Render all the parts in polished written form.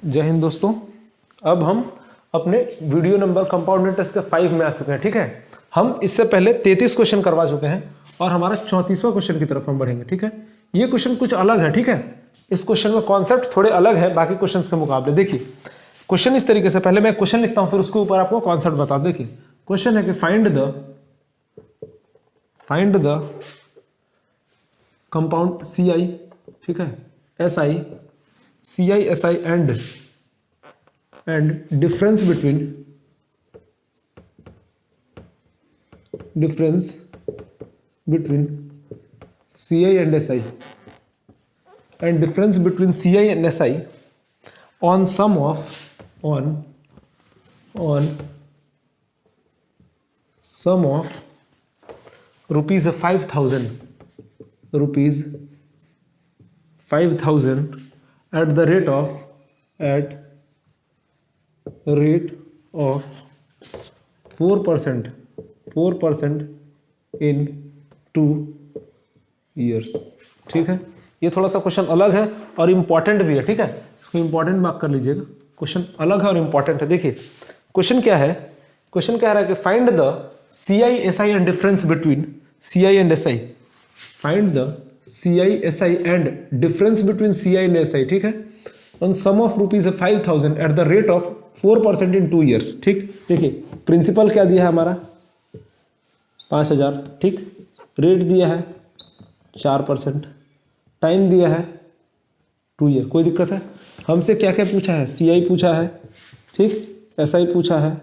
जय हिंद दोस्तों। अब हम अपने वीडियो नंबर कंपाउंड इंटरेस्ट के 5 में आ चुके हैं। ठीक है, हम इससे पहले 33 क्वेश्चन करवा चुके हैं और हमारा 34वां क्वेश्चन की तरफ हम बढ़ेंगे। ठीक है, ये क्वेश्चन कुछ अलग है। ठीक है, इस क्वेश्चन में कॉन्सेप्ट थोड़े अलग है बाकी क्वेश्चंस के मुकाबले। देखिए क्वेश्चन इस तरीके से, पहले मैं क्वेश्चन लिखता हूं फिर उसके ऊपर आपको कॉन्सेप्ट बता। देखिए क्वेश्चन है कि फाइंड द कंपाउंड CI, ठीक है, SI, CI SI and difference between CI and SI and difference between CI and SI on sum of rupees 5,000 at the rate of 4% in 2 years। ठीक है, ये थोड़ा सा क्वेश्चन अलग है और इम्पॉर्टेंट भी है। ठीक है, इसको इम्पॉर्टेंट मार्क कर लीजिएगा। क्वेश्चन अलग है और इम्पॉर्टेंट है। देखिए क्वेश्चन क्या है, क्वेश्चन कह रहा है कि find the CI SI and difference between CI and SI, find the CI SI and difference between CI and SI। ठीक है, on sum of rupees 5,000 at the rate of 4% in 2 years। ठीक, देखिए principal क्या दिया है हमारा 5,000, ठीक, rate दिया है 4%, टाइम दिया है 2 year। कोई दिक्कत है? हमसे क्या क्या पूछा है, CI पूछा है, ठीक, SI पूछा है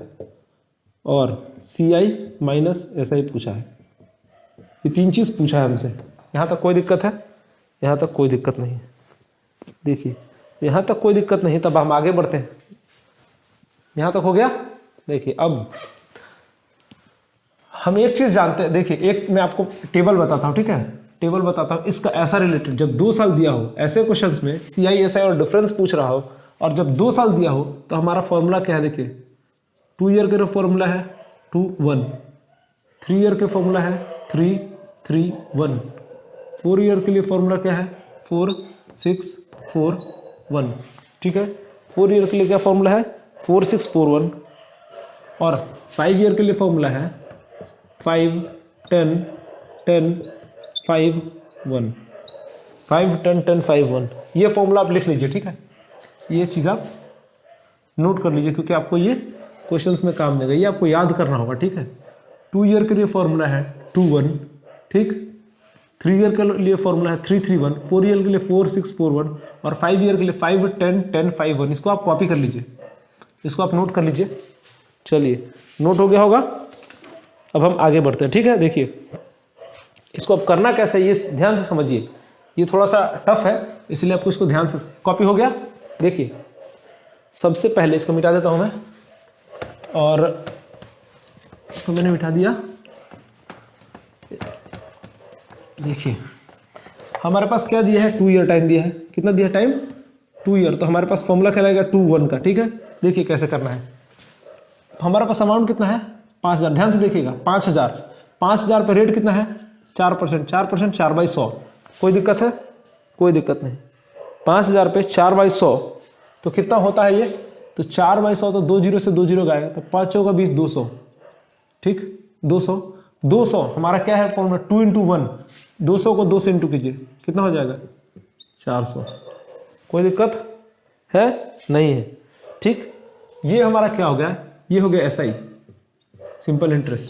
और CI माइनस SI पूछा है। ये 3 चीज पूछा है हमसे। यहाँ तक कोई दिक्कत है? यहाँ तक कोई दिक्कत नहीं है। देखिए यहाँ तक कोई दिक्कत नहीं, तब हम आगे बढ़ते हैं। यहाँ तक हो गया। देखिए अब हम एक चीज जानते हैं। देखिए एक मैं आपको टेबल बताता हूँ, ठीक है, टेबल बताता हूँ इसका ऐसा रिलेटेड। जब 2 साल दिया हो ऐसे क्वेश्चंस में CI SI और डिफरेंस पूछ रहा हो, और जब 2 साल दिया हो तो हमारा फॉर्मूला क्या है। देखिए 2 ईयर के फॉर्मूला है 2 1, 3 ईयर के फॉर्मूला है 3 3 1, 4 ईयर के लिए फॉर्मूला क्या है 4 6 4 1। ठीक है, 4 ईयर के लिए क्या फॉर्मूला है 4 6 4 1, और 5 ईयर के लिए फॉर्मूला है 5 10 10 5 1, 5 10 10 5 1। ये फॉर्मूला आप लिख लीजिए। ठीक है, ये चीज़ आप नोट कर लीजिए क्योंकि आपको ये क्वेश्चंस में काम देगा, ये आपको याद करना होगा। ठीक है, 2 ईयर के लिए फॉर्मूला है 2 1, ठीक, 3 ईयर के लिए फॉर्मूला है 3 3 1, 4 ईयर के लिए 4 6 4 1, और 5 ईयर के लिए 5 10 10 5 1। इसको आप कॉपी कर लीजिए, इसको आप नोट कर लीजिए। चलिए नोट हो गया होगा। अब हम आगे बढ़ते हैं। ठीक है, देखिए इसको अब करना कैसे ये ध्यान से समझिए। ये थोड़ा सा टफ है इसलिए आपको इसको ध्यान से, कॉपी हो गया। देखिए सबसे पहले इसको मिटा देता हूं मैं, और इसको मैंने मिटा दिया। देखिए हमारे पास क्या दिया है 2 ईयर टाइम दिया है। कितना दिया टाइम 2 ईयर, तो हमारे पास फॉर्मूला क्या लगेगा 2 1 का। ठीक है, देखिए कैसे करना है। हमारे पास अमाउंट कितना है 5,000, ध्यान से देखिएगा 5,000 पे रेट कितना है 4%, 4/100। कोई दिक्कत है? कोई दिक्कत नहीं। 5,000 पे 4/100 तो कितना होता है ये, तो 4/100 तो 2 0 से 2 0 गए तो 5 चौका 20 200। ठीक, 200 हमारा क्या है फॉर्मूला 2 × 1, 200 को 2 से इंटू कीजिए, कितना हो जाएगा 400। कोई दिक्कत है? नहीं है। ठीक, ये हमारा क्या हो गया, ये हो गया SI सिंपल इंटरेस्ट।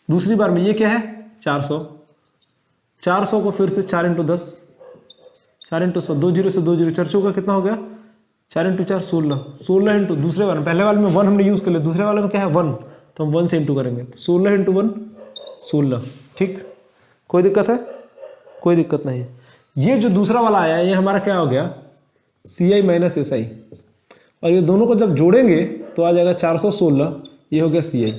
दूसरी बार में ये क्या है 400 को फिर से 4 × 10, 4 × 100, 2 0 से 2 0, 4 चौका कितना हो गया 4 × 4 16 इंटू, दूसरे वाले पहले वाले में 1 हमने यूज कर लिया, दूसरे वाले में क्या है 1, तो हम 1 से इंटू करेंगे, 16 × 1 16। ठीक, कोई दिक्कत है? कोई दिक्कत नहीं। ये जो दूसरा वाला आया ये हमारा क्या हो गया CI माइनस SI, और ये दोनों को जब जोड़ेंगे तो आ जाएगा 416, ये हो गया CI।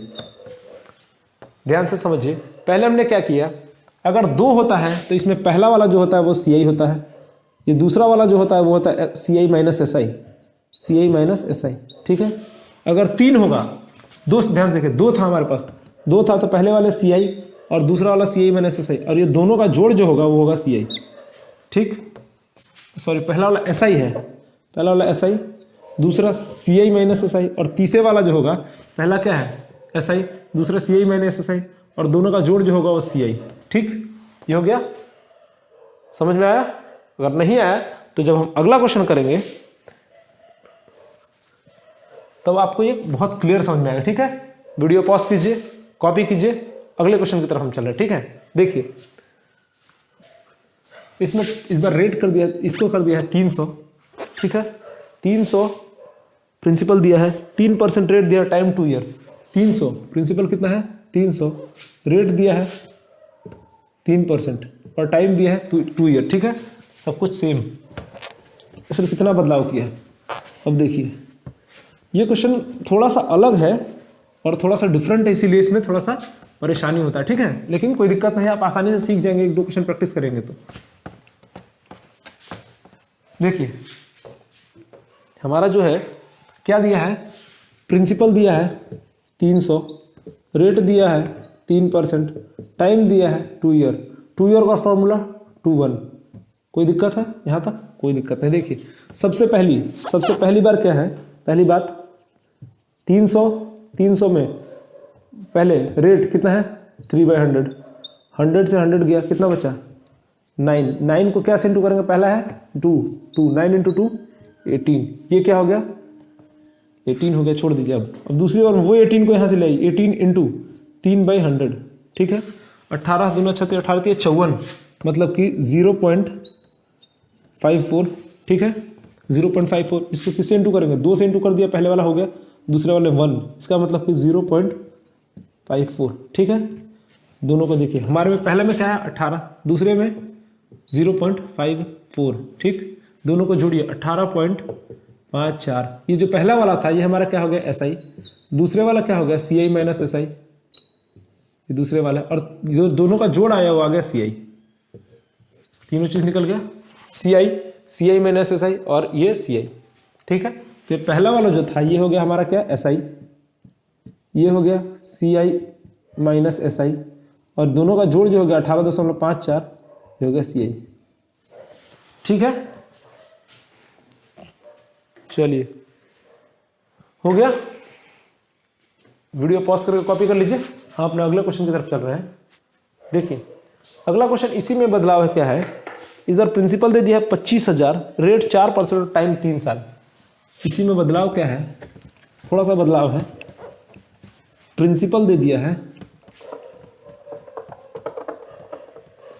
ध्यान से समझिए, पहले हमने क्या किया, अगर 2 होता है तो इसमें पहला वाला जो होता है वो CI होता है, ये दूसरा वाला जो होता है वो होता है CI माइनस SI। ठीक है, अगर 3 होगा, 2 ध्यान देखिए 2 था हमारे पास, 2 था तो पहले वाले CI और दूसरा वाला CI माइनस SI, और ये दोनों का जोड़ जो होगा वो होगा CI। ठीक, सॉरी पहला वाला SI है, पहला वाला SI दूसरा सी आई माइनस एस आई, और तीसरे वाला जो होगा, पहला क्या है एस आई, दूसरा सी आई माइनस एस आई, और दोनों का जोड़ जो होगा वो सी आई। ठीक, ये हो गया, समझ में आया? अगर नहीं आया तो जब हम अगला क्वेश्चन करेंगे तब आपको ये बहुत क्लियर समझ में आएगा। ठीक है, वीडियो पॉज कीजिए, कॉपी कीजिए, अगले क्वेश्चन की तरफ हम चल रहे हैं। ठीक है, देखिए इसमें इस बार रेट कर दिया, इसको कर दिया है 300। ठीक है, 300 प्रिंसिपल दिया है, 3% रेट दिया है, टाइम 2 ईयर। 300 प्रिंसिपल कितना है 300, रेट दिया है 3% और टाइम दिया है 2 ईयर। ठीक है, सब कुछ सेम, सिर्फ इतना बदलाव किया है। अब देखिए ये क्वेश्चन थोड़ा सा अलग है और थोड़ा सा डिफरेंट है, इसीलिए इसमें थोड़ा सा परेशानी होता है। ठीक है, लेकिन कोई दिक्कत नहीं है, आप आसानी से सीख जाएंगे, 1-2 क्वेश्चन प्रैक्टिस करेंगे तो। देखिए हमारा जो है क्या दिया है, प्रिंसिपल दिया है 300, रेट दिया है 3%, टाइम दिया है 2 ईयर। 2 ईयर का फॉर्मूला 2-1। कोई दिक्कत है यहाँ तक? कोई दिक्कत नहीं। देखिए सबसे पहली बार क्या है, पहली बात 300 में पहले रेट कितना है 3/100, 100 से 100 गया, कितना बचा 9 को क्या से इंटू करेंगे, पहला है 2, 9 × 2 18, ये क्या हो गया 18 हो गया, छोड़ दीजिए। अब दूसरी बार वो 18 को यहाँ से ले आई, 18 × 3/100। ठीक है, 18 दूना 36, 18 54, मतलब कि 0.54। ठीक है, 0.54, इसको किससे इंटू करेंगे, 2 से इंटू कर दिया, पहले वाला हो गया, दूसरे वाले 1, इसका मतलब कि 0.54। ठीक है, दोनों को देखिए, हमारे में पहले में क्या है 18, दूसरे में 0.54। ठीक, दोनों को जोड़िए 18.54। ये जो पहला वाला था ये हमारा क्या हो गया एस आई, दूसरे वाला क्या हो गया सी आई माइनस एस आई, ये दूसरे वाला, और जो दोनों का जोड़ आया वो आ गया सी आई। तीनों चीज निकल गया, सी आई माइनस एस आई और ये सी आई। ठीक है, तो पहला वाला जो था ये हो गया हमारा क्या एस आई, ये हो गया सी आई माइनस एस आई, और दोनों का जोड़ जो हो गया 18.54, ये हो गया सी आई। ठीक है, चलिए हो गया, वीडियो पॉज करके कॉपी कर लीजिए। हम अपने अगले क्वेश्चन की तरफ चल रहे हैं। देखिए अगला क्वेश्चन इसी में बदलाव है, क्या है, इस बार प्रिंसिपल दे दिया है 25,000, रेट 4% और टाइम 3 साल। इसी में बदलाव क्या है, थोड़ा सा बदलाव है, प्रिंसिपल दे दिया है,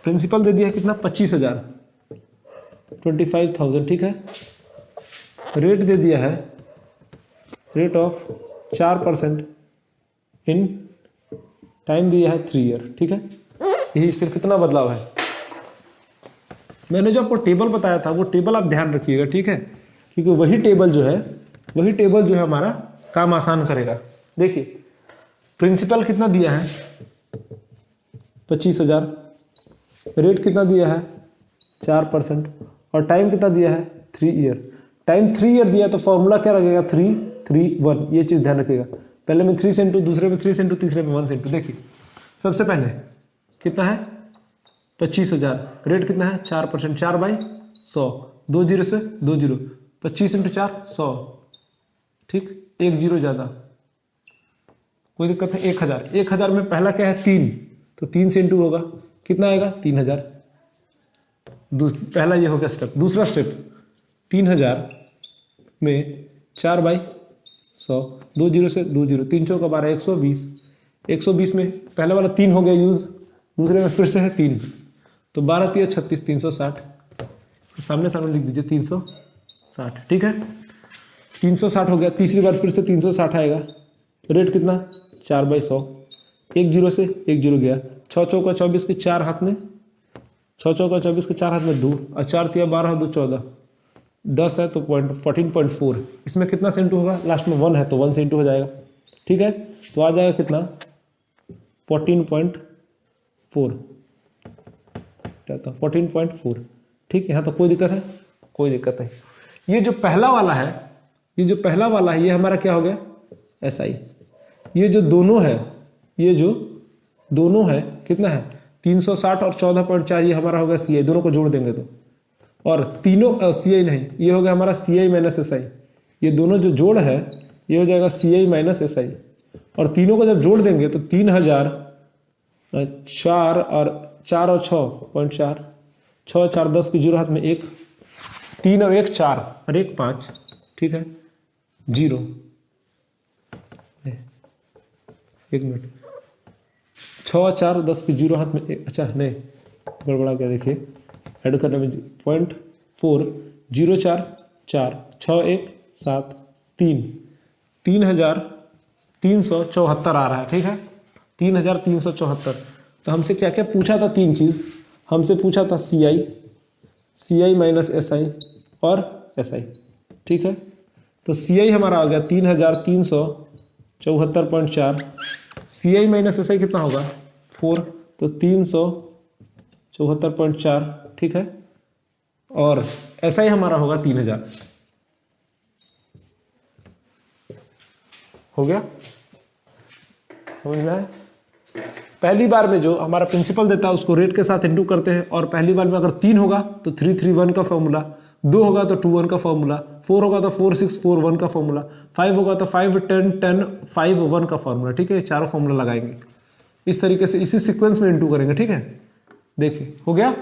प्रिंसिपल दे दिया है कितना 25,000, 25,000। ठीक है, रेट दे दिया है, रेट ऑफ 4% इन टाइम दिया है 3 ईयर। ठीक है, यही सिर्फ इतना बदलाव है। मैंने जो आपको टेबल बताया था वो टेबल आप ध्यान रखिएगा। ठीक है, क्योंकि वही टेबल जो है हमारा काम आसान करेगा। देखिए प्रिंसिपल कितना दिया है 25,000, रेट कितना दिया है 4% और टाइम कितना दिया है 3 ईयर। टाइम 3 ईयर दिया तो फॉर्मूला क्या लगेगा 3, 3, 1, ये चीज ध्यान रखिएगा। पहले में 3 से इंटू, दूसरे में 3 से इंटू, तीसरे में 1 से इंटू। देखिए सबसे पहले कितना है 25,000, रेट कितना है 4%, 4/100, 2 0 से 2 0, 25 × 4 100। ठीक, 1 0 ज्यादा, कोई दिक्कत नहीं। 1000 में पहला क्या है 3, तो 3 से इंटू होगा, कितना आएगा 3000। पहला ये हो गया स्टेप। दूसरा स्टेप 3000 में 4/100, 2 0 से 2 0, 3 4 12, 120। 120 में पहले वाला 3 हो गया यूज, दूसरे में फिर से है 3, तो 12 3 36, 360। सामने लिख दीजिए 360। ठीक है, 360 हो गया। तीसरी बार फिर से 360 आएगा, रेट कितना 4/100, 1 0 से 1 0 गया, 6 चौका 24 के 4 हाथ में, 6 चौका 24 के 4 हाथ में 2, और 4 3 12 2 14, 10 है तो 14.4। इसमें कितना से इंटू होगा, लास्ट में 1 है तो 1 से इंटू हो जाएगा। ठीक है, तो आ जाएगा कितना 14.4, 14.4। ठीक, यहाँ तो कोई दिक्कत है, कोई दिक्कत नहीं। ये जो पहला वाला है ये हमारा क्या हो गया एस आई। ये जो दोनों है कितना है 360 और 14.4, ये हमारा हो गया सी आई। दोनों को जोड़ देंगे तो, और तीनों सी आई नहीं, ये हो गया हमारा सी आई माइनस एस आई, ये दोनों जो जोड़ है ये हो जाएगा सी आई माइनस एस आई, और तीनों को जब जोड़ देंगे तो 3000 4 और 6.4, 6 4 10 की जीरो हाथ में 1, 3 और 1 4 और 1 5, ठीक है, 0। एक मिनट, 6 4 10 की जीरो हाथ में 1, अच्छा नहीं गड़बड़ा गया, देखिए ऐड करने में 0.4 0 4 4 6 1 7 3, 3374 आ रहा है, ठीक है, 3374। तो हमसे क्या क्या पूछा था? 3 चीज़ हमसे पूछा था, सी आई माइनस एस आई और एस आई, ठीक है। तो सी आई हमारा आ गया 3374.4, सी आई माइनस एस आई कितना होगा 4, तो 374.4, ठीक है, और एस आई हमारा होगा 3000। हो गया, समझ में आया? पहली बार में जो हमारा प्रिंसिपल देता है उसको रेट के साथ इंटू करते हैं, और पहली बार में अगर 3 होगा तो 331 का फॉर्मूला, 2 होगा तो 21 का फॉर्मूला, 4 होगा तो 4641 का फॉर्मूला, 5 होगा तो 5 10 10 5 1 का फॉर्मूला, ठीक है। चारों फॉर्मूला लगाएंगे इस तरीके से, इसी सीक्वेंस में इंटू करेंगे, ठीक है। देखिए हो गया।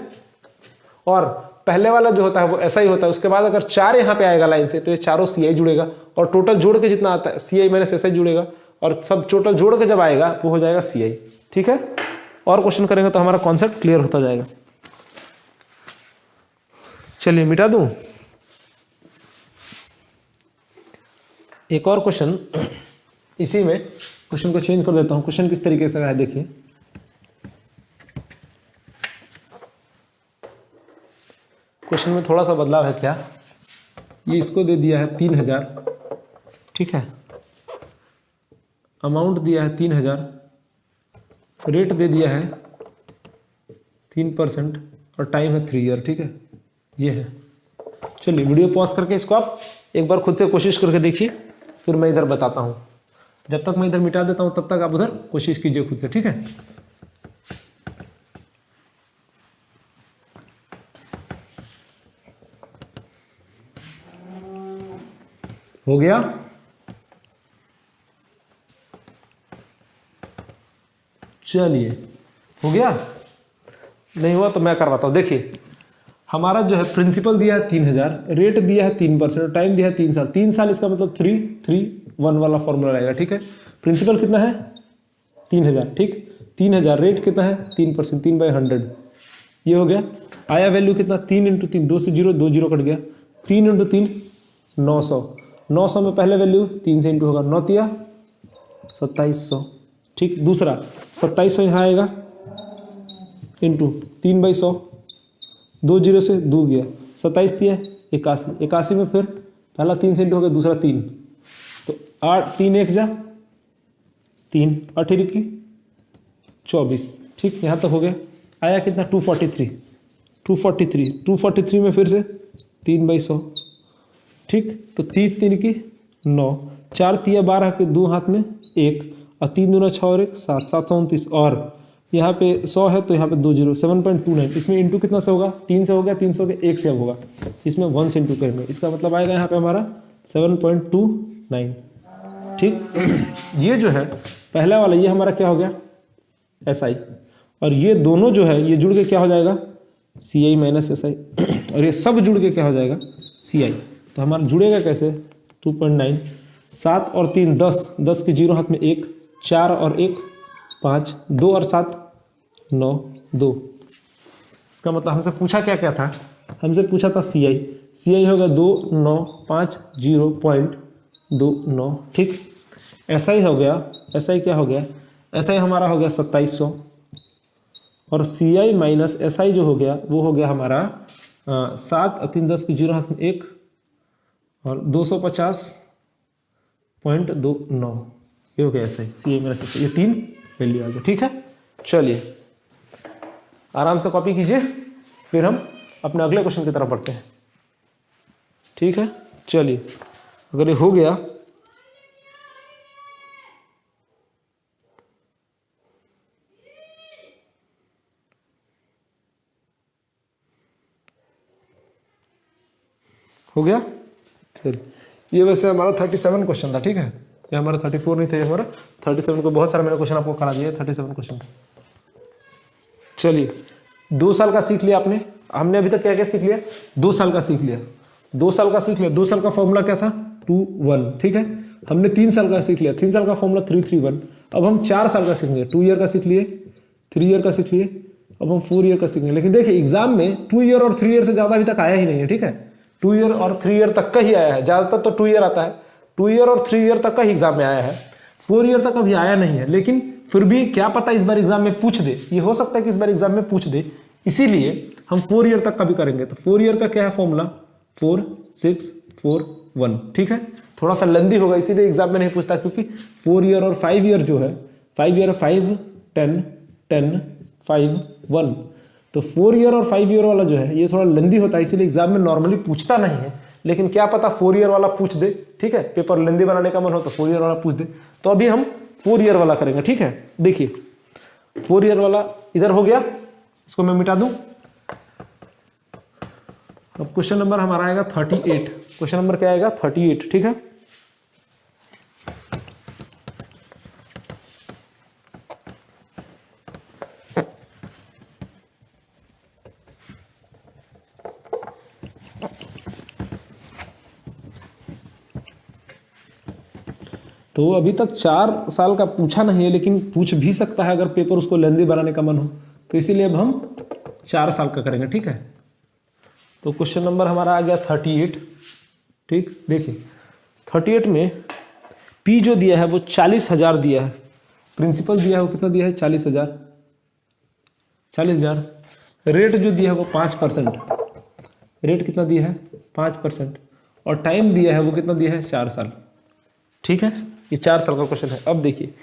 और पहले वाला जो होता है वो ऐसा ही होता है, उसके बाद अगर 4 यहाँ पे आएगा लाइन से तो ये चारों सी आई जुड़ेगा, और टोटल जोड़ के जितना आता है सी आई माइनस एस आई जुड़ेगा, और सब टोटल जोड़ के जब आएगा वो हो जाएगा सी आई, ठीक है। और क्वेश्चन करेंगे तो हमारा कॉन्सेप्ट क्लियर होता जाएगा। चलिए मिटा दूं एक और क्वेश्चन, इसी में क्वेश्चन को चेंज कर देता हूं। क्वेश्चन किस तरीके से है देखिए, क्वेश्चन में थोड़ा सा बदलाव है। क्या, ये इसको दे दिया है 3000, ठीक है, अमाउंट दिया है 3000, रेट दे दिया है 3% और टाइम है 3 ईयर, ठीक है, ये है। चलिए वीडियो पॉज करके इसको आप एक बार खुद से कोशिश करके देखिए, फिर मैं इधर बताता हूँ। जब तक मैं इधर मिटा देता हूँ तब तक आप उधर कोशिश कीजिए खुद से, ठीक है। हो गया, चलिए हो गया, नहीं हुआ तो मैं करवाता हूं। देखिए हमारा जो है प्रिंसिपल दिया है 3000, रेट दिया है 3%, टाइम दिया है 3 साल। 3 साल इसका मतलब 331 वाला फॉर्मूला रहेगा, ठीक है। प्रिंसिपल कितना है 3000, ठीक, 3000, रेट कितना है 3%, 3/100, ये हो गया। आया वैल्यू कितना 3 × 3, 2 से 0, 2 0 कट गया, 3 × 3 900, 900 में पहले वैल्यू 3 से इंटू होगा, 9 तिया 2700, ठीक। दूसरा 2700 यहाँ आएगा इंटू 3/100, 2 0 से 2 गया, 27 तिया 81, 81 में फिर पहला 3 से इंटू हो गया, दूसरा 3, तो 8 3 1 जा 3, 8 की 24, ठीक, यहाँ तक हो गया। आया कितना 243, 243 में फिर से 3/100, ठीक, तो 3 3 की 9, 4 तिया 12 के 2 हाथ में 1, और 3 दूना 6 और 1 7, 729, और यहाँ पे 100 है तो यहाँ पे 2 0, 7.29, इसमें इंटू कितना से होगा 3 से हो गया, 300 के 1 से अब होगा, इसमें 1 से इंटू करेंगे, इसका मतलब आएगा यहाँ पे हमारा 7.29, ठीक। ये जो है पहला वाला ये हमारा क्या हो गया एस आई, और ये दोनों जो है ये जुड़ के क्या हो जाएगा सी आई माइनस एस आई, और ये सब जुड़ के क्या हो जाएगा सी आई। तो हमारा जुड़ेगा कैसे 2.9, 7 और 3 10, 10 के 0 हाथ में 1, 4 और 1 5, 2 और 7 9 2। इसका मतलब हमसे पूछा क्या क्या था, हमसे पूछा था सी आई होगा 2950.29, ठीक। एस आई हो गया, एस आई क्या हो गया, एस आई हमारा हो गया 2700, और सी आई माइनस एस आई जो हो गया वो हो गया हमारा 7 और 3 10 की 0 हाथ में 1 और 250.29, ये हो गया S I, C I minus S I, ये 3 वैल्यू आ गया, ठीक है। चलिए आराम से कॉपी कीजिए, फिर हम अपने अगले क्वेश्चन की तरफ बढ़ते हैं, ठीक है। चलिए अगर ये हो गया हो गया, फिर ये वैसे हमारा 37 क्वेश्चन था, ठीक है, ये हमारा 34 नहीं था, ये हमारा 37 को बहुत सारा मैंने क्वेश्चन आपको करा दिया, 37 क्वेश्चन था। चलिए 2 साल का सीख लिया आपने, हमने अभी तक क्या क्या सीख लिया, 2 साल का सीख लिया, 2 साल का सीख लिया। 2 साल का फॉर्मूला क्या था, 2 1, ठीक है। हमने 3 साल का सीख लिया, 3 साल का फॉर्मूला 3 3 1। अब हम 4 साल का सीखेंगे, 2 ईयर का सीख लिए, 3 ईयर का सीख लिए, अब हम 4 ईयर का सीखेंगे। लेकिन देखिए एग्जाम में 2 ईयर और 3 ईयर से ज्यादा अभी तक आया ही नहीं है, ठीक है। 2 ईयर और 3 ईयर तक का ही आया है, ज्यादातर तो 2 ईयर आता है, 2 ईयर और 3 ईयर तक का ही एग्जाम में आया है, 4 ईयर तक अभी आया नहीं है। लेकिन फिर भी क्या पता इस बार एग्जाम में पूछ दे, ये हो सकता है कि इस बार एग्जाम में पूछ दे, इसीलिए हम 4 ईयर तक का भी करेंगे। तो 4 ईयर का क्या है फॉर्मूला, 4 6 4 1, ठीक है। थोड़ा सा लेंदी होगा इसीलिए एग्जाम में नहीं पूछता, क्योंकि 4 ईयर और 5 ईयर जो है, 5 ईयर 5 10 10 5 1, तो 4 ईयर और 5 ईयर वाला जो है ये थोड़ा लेंदी होता है, इसीलिए एग्जाम में नॉर्मली पूछता नहीं है। लेकिन क्या पता 4 ईयर वाला पूछ दे, ठीक है, पेपर लेंदी बनाने का मन हो तो 4 ईयर वाला पूछ दे। तो अभी हम 4 ईयर वाला करेंगे, ठीक है। देखिए 4 ईयर वाला इधर हो गया, इसको मैं मिटा दूं। अब क्वेश्चन नंबर हमारा आएगा 38, क्वेश्चन नंबर क्या आएगा 38, ठीक है। तो अभी तक 4 साल का पूछा नहीं है, लेकिन पूछ भी सकता है अगर पेपर उसको लेंदी बनाने का मन हो, तो इसीलिए अब हम 4 साल का करेंगे, ठीक है। तो क्वेश्चन नंबर हमारा आ गया 38, ठीक। देखिए 38 में पी जो दिया है वो 40,000 दिया है, प्रिंसिपल दिया है वो कितना दिया है 40,000, 40,000। रेट जो दिया है वो 5%, रेट कितना दिया है 5%, और टाइम दिया है वो कितना दिया है 4 साल, ठीक है। ये 4 साल का क्वेश्चन है। अब देखिए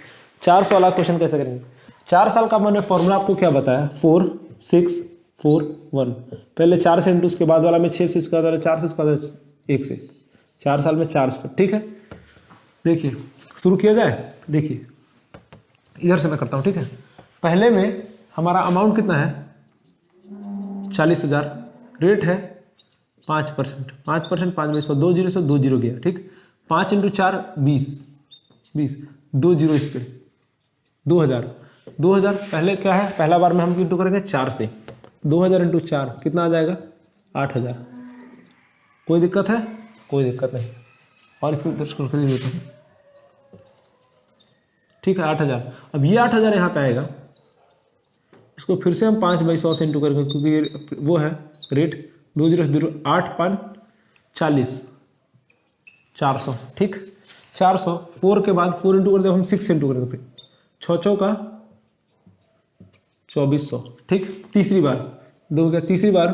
4 साल वाला क्वेश्चन कैसे करेंगे। 4 साल का मैंने फॉर्मूला आपको क्या बताया, 4 6 4 1। पहले 4 से इंटू, उसके बाद वाला में 6 से, इसका 4 से, इसका 1 से, 4 साल में 4 स्टेप, ठीक है। देखिए शुरू किया जाए। देखिए इधर से मैं करता हूँ, ठीक है। पहले में हमारा अमाउंट कितना है 40,000, रेट है 5%, 5% 5/100, 2 जीरो से 2 जीरो गया, ठीक। 5 इंटू 4 20, 2 जीरो इस पे 2,000। पहले क्या है, पहला बार में हम इंटू करेंगे 4 से, 2,000 इंटू 4 कितना आ जाएगा 8,000। कोई दिक्कत है, कोई दिक्कत नहीं। और इसको कर देता हूँ, ठीक है 8,000। अब ये 8,000 यहाँ पे आएगा, इसको फिर से हम 5/100 से इंटू करेंगे, क्योंकि वो है रेट 2 जीरो 0, 8 5 40, 400, ठीक। 400, 4 के बाद 4 इंटू कर दे, हम 6 से इंटू करेंगे, 6 चौका 2400, ठीक। तीसरी बार 2 गया, तीसरी बार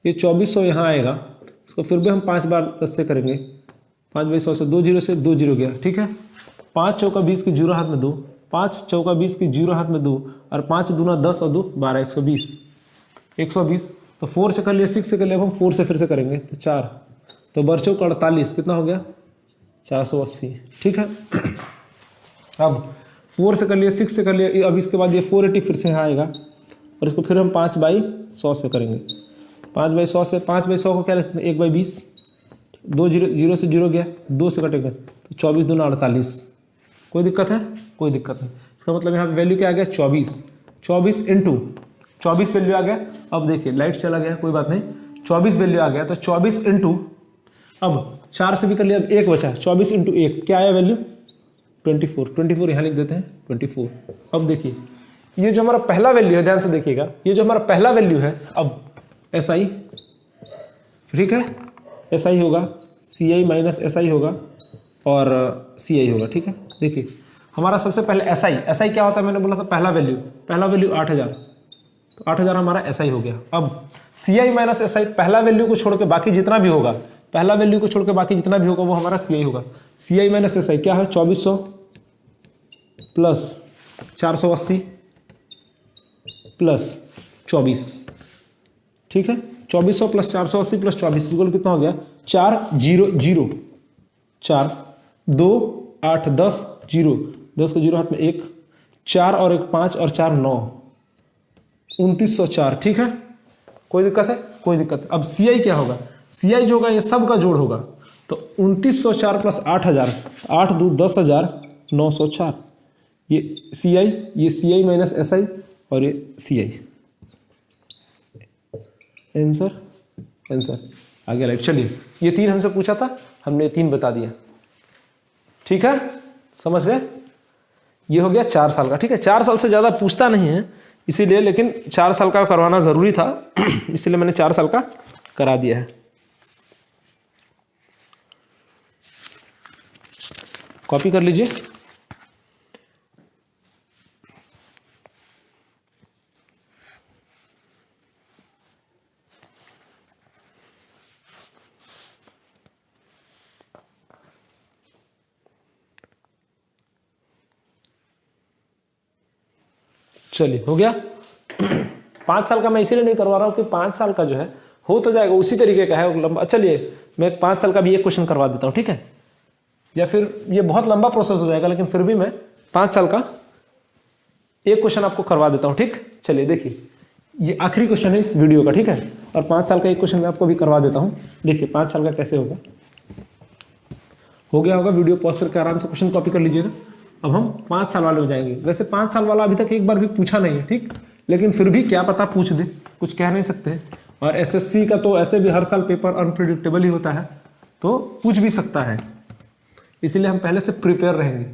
ये 2400 यहाँ आएगा, इसको फिर भी हम 5 बार 10 से करेंगे, 5/100 से 2 जीरो से 2 जीरो गया, ठीक है। 5 चौका 20 की जीरो हाथ में 2, 5 चौका 20 की जीरो हाथ में 2, और 5 दूना 10 और 2 12, 120। तो 4 से कर लिया, 6 से कर लिया, अब हम 4 से फिर से करेंगे, तो 4, तो बरचों का 48 कितना हो गया 480, ठीक है। अब 4 से कर लिया, 6 से कर लिया, अब इसके बाद ये 480 फिर से यहाँ आएगा, और इसको फिर हम 5/100 से करेंगे। 5/100 से, 5/100 को क्या लिखते हैं 1/20, 2 जीरो से जीरो गया, 2 से कटेगा, तो 24 दूना 48। कोई दिक्कत है, कोई दिक्कत नहीं। इसका मतलब यहाँ पे वैल्यू क्या आ गया 24 इंटू 24 वैल्यू आ गया। अब देखिए लाइट चला गया, कोई बात नहीं, 24 वैल्यू आ गया, तो 24 इंटू, अब 4 से भी कर लिया, अब 1 बचा, 24 इंटू 1 क्या आया वैल्यू 24 यहाँ लिख देते हैं 24। अब देखिए ये जो हमारा पहला वैल्यू है, ध्यान से देखिएगा, ये जो हमारा पहला वैल्यू है, अब SI, ठीक है, SI होगा, CI माइनस SI होगा, और CI होगा, ठीक है। देखिए हमारा सबसे पहले SI क्या होता है, मैंने बोला था पहला वैल्यू 8,000, तो 8,000 हमारा SI हो गया। अब CI माइनस SI, पहला वैल्यू को छोड़ के बाकी जितना भी होगा, पहला वैल्यू को छोड़ के बाकी जितना भी होगा वो हमारा CI होगा। CI माइनस SI क्या है 2400 प्लस 480 प्लस 24, ठीक है। 2400 प्लस 480 प्लस 24 इक्वल कितना हो गया 400, 4 2 8 10 0, 10 को 0 हाथ में 1, 4 और 1 5 और 4 9, 2904, ठीक है। कोई दिक्कत है, कोई दिक्कत। अब CI क्या होगा, CI जो होगा ये सब का जोड़ होगा, तो 2904 प्लस 8000, 8 2 10,000 904, ये सी आई, ये सी आई माइनस एस आई और ये सी आई। आंसर आंसर आगे लाइट। चलिए ये 3 हमसे पूछा था, हमने 3 बता दिया। ठीक है, समझ गए। ये हो गया 4 साल का। ठीक है, 4 साल से ज़्यादा पूछता नहीं है इसीलिए, लेकिन 4 साल का करवाना ज़रूरी था इसीलिए मैंने 4 साल का करा दिया है। कॉपी कर लीजिए। चलिए हो गया। 5 साल का मैं इसीलिए नहीं करवा रहा हूँ कि 5 साल का जो है हो तो जाएगा, उसी तरीके का है लंबा। चलिए मैं 5 साल का भी एक क्वेश्चन करवा देता हूँ, ठीक है, या फिर ये बहुत लंबा प्रोसेस हो जाएगा, लेकिन फिर भी मैं 5 साल का एक क्वेश्चन आपको करवा देता हूँ। ठीक, चलिए देखिए ये आखिरी क्वेश्चन है इस वीडियो का, ठीक है, और 5 साल का एक क्वेश्चन मैं आपको भी करवा देता हूँ। देखिए 5 साल का कैसे होगा। हो गया होगा, वीडियो पॉज करके आराम से क्वेश्चन कॉपी कर लीजिएगा। अब हम 5 साल वाले में जाएंगे। वैसे 5 साल वाला अभी तक एक बार भी पूछा नहीं है, ठीक, लेकिन फिर भी क्या पता पूछ दे, कुछ कह नहीं सकते। और एसएससी का तो ऐसे भी हर साल पेपर अनप्रिडिक्टेबल ही होता है, तो पूछ भी सकता है, इसीलिए हम पहले से प्रिपेयर रहेंगे।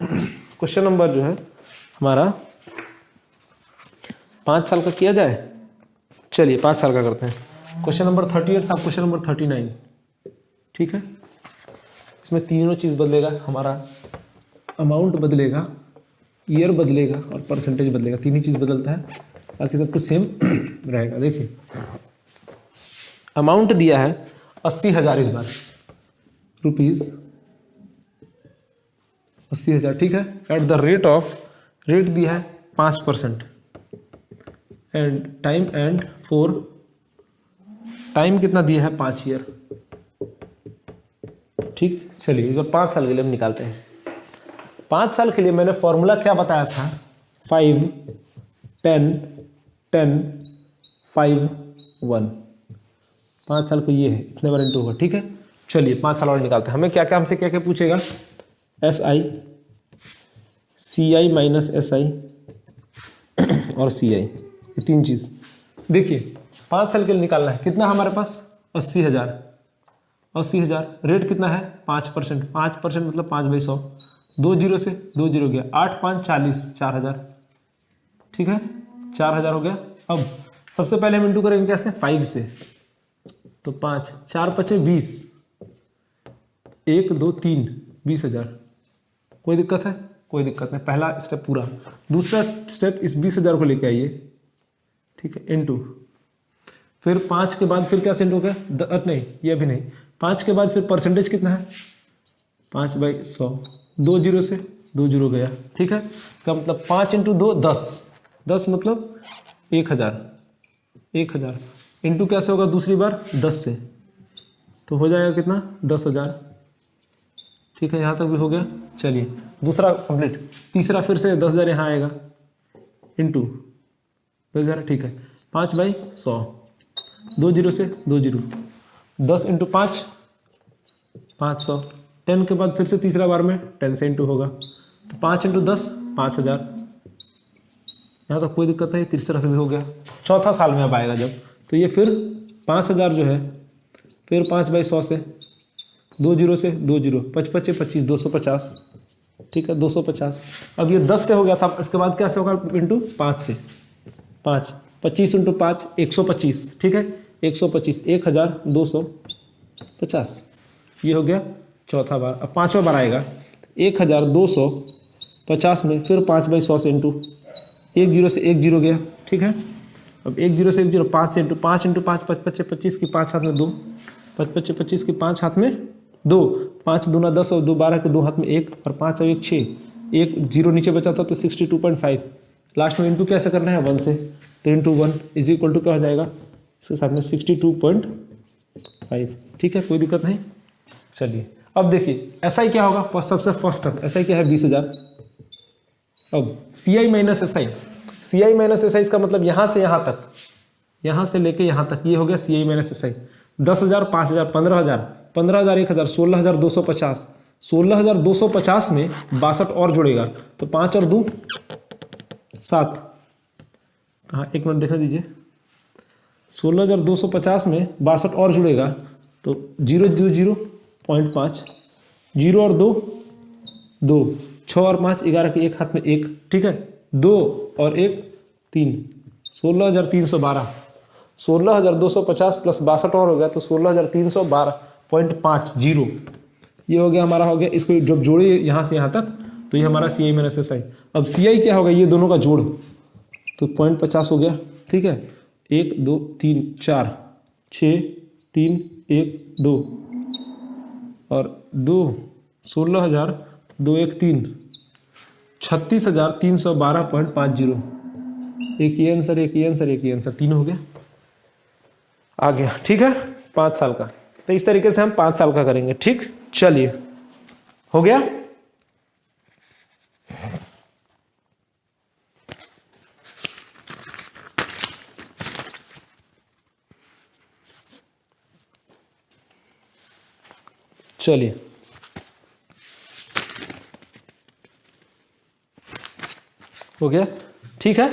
क्वेश्चन नंबर जो है हमारा 5 साल का किया जाए। चलिए 5 साल का करते हैं। क्वेश्चन नंबर 38 था, क्वेश्चन नंबर 39, ठीक है। इसमें तीनों चीज़ बदलेगा, हमारा अमाउंट बदलेगा, ईयर बदलेगा और परसेंटेज बदलेगा। तीन ही चीज़ बदलता है, बाकी सब कुछ सेम रहेगा। देखिए अमाउंट दिया है 80,000 इस बार, रुपीज़ 80,000, ठीक है। Eight the rate of, rate दिया है 5%, and time and for, time कितना दिया है 5 ईयर, ठीक। चलिए इस बार 5 साल के लिए हम निकालते हैं। 5 साल के लिए मैंने फॉर्मूला क्या बताया था, 5 10 10 5 1। 5 साल को ये है, इतने बार इंटू होगा, ठीक है। चलिए 5 साल और निकालते हैं। हमें क्या क्या, हमसे क्या क्या पूछेगा, S I, C I minus S I और सी आई, ये 3 चीज़। देखिए 5 साल के लिए निकालना है, कितना हमारे पास 80,000, 80,000, रेट कितना है 5%, 5% मतलब 5/100, 2 जीरो से 2 जीरो गया, 8 5 40, 4,000, ठीक है, 4,000 हो गया। अब सबसे पहले हम इंटू करेंगे कैसे, 5 से, तो 5 4 5 20, 1 2 3 20,000। कोई दिक्कत है, कोई दिक्कत नहीं, पहला स्टेप पूरा। दूसरा स्टेप इस 20,000 को लेके आइए, ठीक है, इंटू, फिर 5 के बाद फिर क्या से इंटू होगा, नहीं ये अभी नहीं, 5 के बाद फिर परसेंटेज कितना है 5/100, 2 जीरो से 2 जीरो गया, ठीक है। का मतलब 5 इंटू 2 10, 10 मतलब 1,000, 1,000 इंटू कैसे होगा दूसरी बार 10 से, तो हो जाएगा कितना 10,000, ठीक है। यहाँ तक भी हो गया। चलिए दूसरा कंप्लीट। तीसरा फिर से 10,000 यहाँ आएगा, इंटू 10,000, ठीक है, 5/100, 2 जीरो से 2 जीरो, 10 इंटू 5 500, 10 के बाद फिर से तीसरा बार में 10 से इंटू होगा, तो 5 इंटू 10 5,000। यहाँ तो कोई दिक्कत नहीं, तीसरा से भी हो गया। चौथा साल में अब आएगा जब, तो ये फिर 5,000 जो है, फिर 5/100 से, 2 जीरो से 2 जीरो, 5 5 25, 250, ठीक है, 250। अब ये 10 से हो गया था, इसके बाद कैसे होगा, इंटू 5 से, 5 25 इंटू 5 125, ठीक है, 125, 1,250, ये हो गया चौथा बार। अब पांचवा बार आएगा 1,250 में फिर 5/100 से इंटू, 1 जीरो से 1 जीरो गया, ठीक है। अब 1 जीरो से 1 जीरो, 5 से इंटू, 5 इंटू 5 5 5 25 की 5 हाथ में 2, 5 5 25 की 5 हाथ में 2, 5 दूना 10 और 2 12 के 2 हाथ में 1 और 5 और 1 6, 1 जीरो नीचे बचा था तो 62.5। लास्ट में इंटू कैसे करना है 1 से, तो इंटू 1 इज इक्वल टू क्या हो जाएगा, इसके साथ में 62.5, ठीक है, कोई दिक्कत नहीं। चलिए अब देखिए एसआई क्या होगा, सबसे फर्स्ट स्टेप एसआई क्या है 20,000। अब CI minus SI, CI minus SI इसका मतलब यहाँ से यहाँ तक, यहाँ से लेके यहाँ तक, ये हो गया सीआई माइनस एसआई। 10,000, 5,000, 15,000, 15,000, 1,000, 16,250, 16,250 में 62 और जुड़ेगा तो 5 और 2 7। हाँ, एक मिनट देखने दीजिए। 16,250 में 62 और जुड़ेगा तो 0 0 0 0.5, 0 और 2 2, 6 और 5 11 के एक हाथ में 1, ठीक है, 2 और 1 3, 16,312, 16,250 प्लस 62 और हो गया तो 16,312.50 ये हो गया हमारा, हो गया। इसको जब जोड़े यहाँ से यहाँ तक तो ये हमारा CI माइनस SI। अब CI क्या होगा, ये दोनों का जोड़ तो 0.50 हो गया, ठीक है। 1 2 3 4 6 3 1 2 और 2 16,000 2 1 3 36,312.50। एक ही आंसर, एक ही आंसर, एक ही आंसर, 3 हो गया, आ गया, ठीक है। 5 साल का, तो इस तरीके से हम 5 साल का करेंगे, ठीक। चलिए, हो गया। चलिए, हो गया, ठीक है।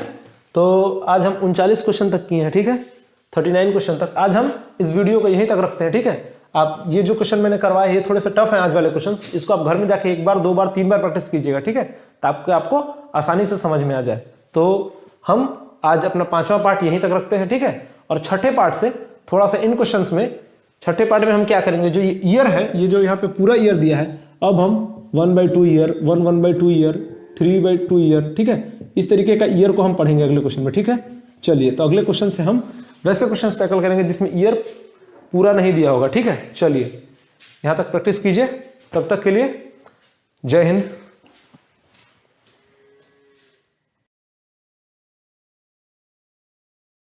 तो आज हम 39 क्वेश्चन तक किए हैं, ठीक है, 39 क्वेश्चन तक। आज हम इस वीडियो को यहीं तक रखते हैं, ठीक है। आप ये जो क्वेश्चन मैंने करवाए ये थोड़े से टफ हैं आज वाले क्वेश्चंस, इसको आप घर में जाके 1 बार 2 बार 3 बार प्रैक्टिस कीजिएगा, ठीक है, ताकि आपको आसानी से समझ में आ जाए। तो हम आज अपना 5वां पार्ट यहीं तक रखते हैं, ठीक है। और छठे पार्ट से थोड़ा सा इन क्वेश्चंस में, छठे पार्ट में हम क्या करेंगे, जो ये ईयर है, ये जो यहाँ पे पूरा ईयर दिया है, अब हम 1/2 ईयर, 1/2 ईयर, 3/2 ईयर, ठीक है, इस तरीके का ईयर को हम पढ़ेंगे अगले क्वेश्चन में, ठीक है। चलिए, तो अगले क्वेश्चन से हम वैसे क्वेश्चन टैकल करेंगे जिसमें ईयर पूरा नहीं दिया होगा, ठीक है। चलिए, यहां तक प्रैक्टिस कीजिए, तब तक के लिए जय हिंद।